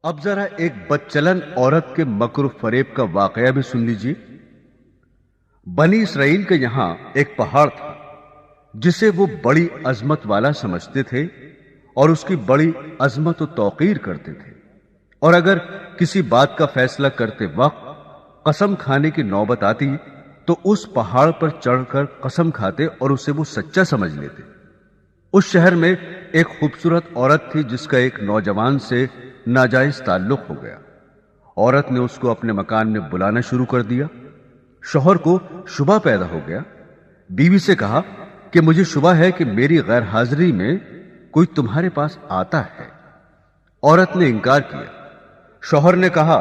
اب ذرا ایک بدچلن عورت کے مکر و فریب کا واقعہ بھی سن لیجیے۔ بنی اسرائیل کے یہاں ایک پہاڑ تھا جسے وہ بڑی عظمت والا سمجھتے تھے اور اس کی بڑی عظمت و توقیر کرتے تھے، اور اگر کسی بات کا فیصلہ کرتے وقت قسم کھانے کی نوبت آتی تو اس پہاڑ پر چڑھ کر قسم کھاتے اور اسے وہ سچا سمجھ لیتے۔ اس شہر میں ایک خوبصورت عورت تھی جس کا ایک نوجوان سے ناجائز تعلق ہو گیا۔ عورت نے اس کو اپنے مکان میں بلانا شروع کر دیا۔ شوہر کو شبہ پیدا ہو گیا۔ بیوی سے کہا کہ مجھے شبہ ہے کہ میری غیر حاضری میں کوئی تمہارے پاس آتا ہے۔ عورت نے انکار کیا۔ شوہر نے کہا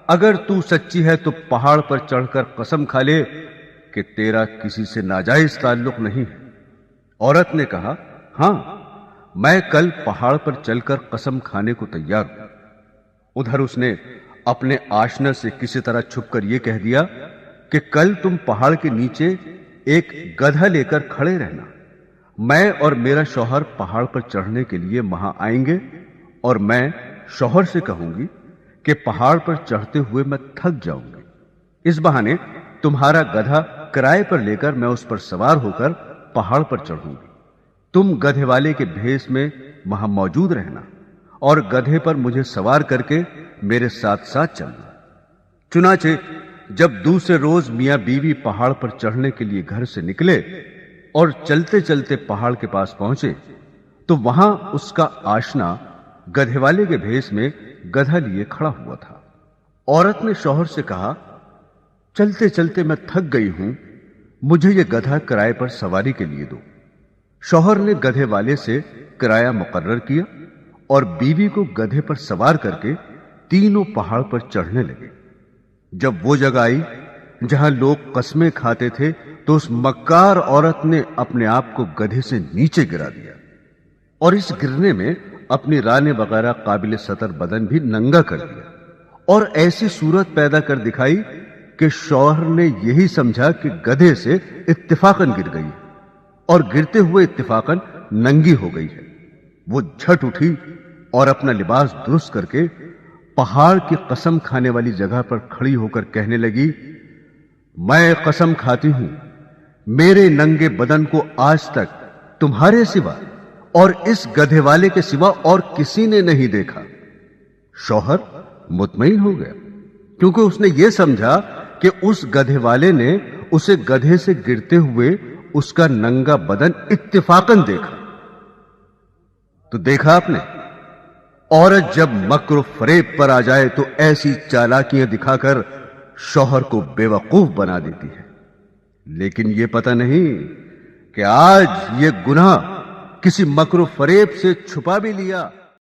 اگر تو سچی ہے تو پہاڑ پر چڑھ کر قسم کھا لے کہ تیرا کسی سے ناجائز تعلق نہیں ہے۔ عورت نے کہا ہاں، میں کل پہاڑ پر چل کر قسم کھانے کو تیار ہوں۔ ادھر اس نے اپنے آشنا سے کسی طرح چھپ کر یہ کہہ دیا کہ کل تم پہاڑ کے نیچے ایک گدھا لے کر کھڑے رہنا، میں اور میرا شوہر پہاڑ پر چڑھنے کے لیے وہاں آئیں گے، اور میں شوہر سے کہوں گی کہ پہاڑ پر چڑھتے ہوئے میں تھک جاؤں گی، اس بہانے تمہارا گدھا کرائے پر لے کر میں اس پر سوار ہو کر پہاڑ پر چڑھوں گی۔ تم گدھے والے کے بھیس میں وہاں موجود رہنا اور گدھے پر مجھے سوار کر کے میرے ساتھ ساتھ چلنا۔ چنانچہ جب دوسرے روز میاں بیوی پہاڑ پر چڑھنے کے لیے گھر سے نکلے اور چلتے چلتے پہاڑ کے پاس پہنچے تو وہاں اس کا آشنا گدھے والے کے بھیس میں گدھا لیے کھڑا ہوا تھا۔ عورت نے شوہر سے کہا چلتے چلتے میں تھک گئی ہوں، مجھے یہ گدھا کرائے پر سواری کے لیے دو۔ شوہر نے گدھے والے سے کرایہ مقرر کیا اور بیوی کو گدھے پر سوار کر کے تینوں پہاڑ پر چڑھنے لگے۔ جب وہ جگہ آئی جہاں لوگ قسمیں کھاتے تھے تو اس مکار عورت نے اپنے آپ کو گدھے سے نیچے گرا دیا، اور اس گرنے میں اپنی رانے وغیرہ قابل سطر بدن بھی ننگا کر دیا، اور ایسی صورت پیدا کر دکھائی کہ شوہر نے یہی سمجھا کہ گدھے سے اتفاقاً گر گئی اور گرتے ہوئے اتفاقاً ننگی ہو گئی ہے۔ وہ جھٹ اٹھی اور اپنا لباس درست کر کے پہاڑ کی قسم کھانے والی جگہ پر کھڑی ہو کر کہنے لگی میں قسم کھاتی ہوں میرے ننگے بدن کو آج تک تمہارے سوا اور اس گدھے والے کے سوا اور کسی نے نہیں دیکھا۔ شوہر مطمئن ہو گیا کیونکہ اس نے یہ سمجھا کہ اس گدھے والے نے اسے گدھے سے گرتے ہوئے اس کا ننگا بدن اتفاقاً دیکھا۔ تو دیکھا آپ نے، عورت جب مکر و فریب پر آ جائے تو ایسی چالاکیاں دکھا کر شوہر کو بے وقوف بنا دیتی ہے، لیکن یہ پتہ نہیں کہ آج یہ گناہ کسی مکر و فریب سے چھپا بھی لیا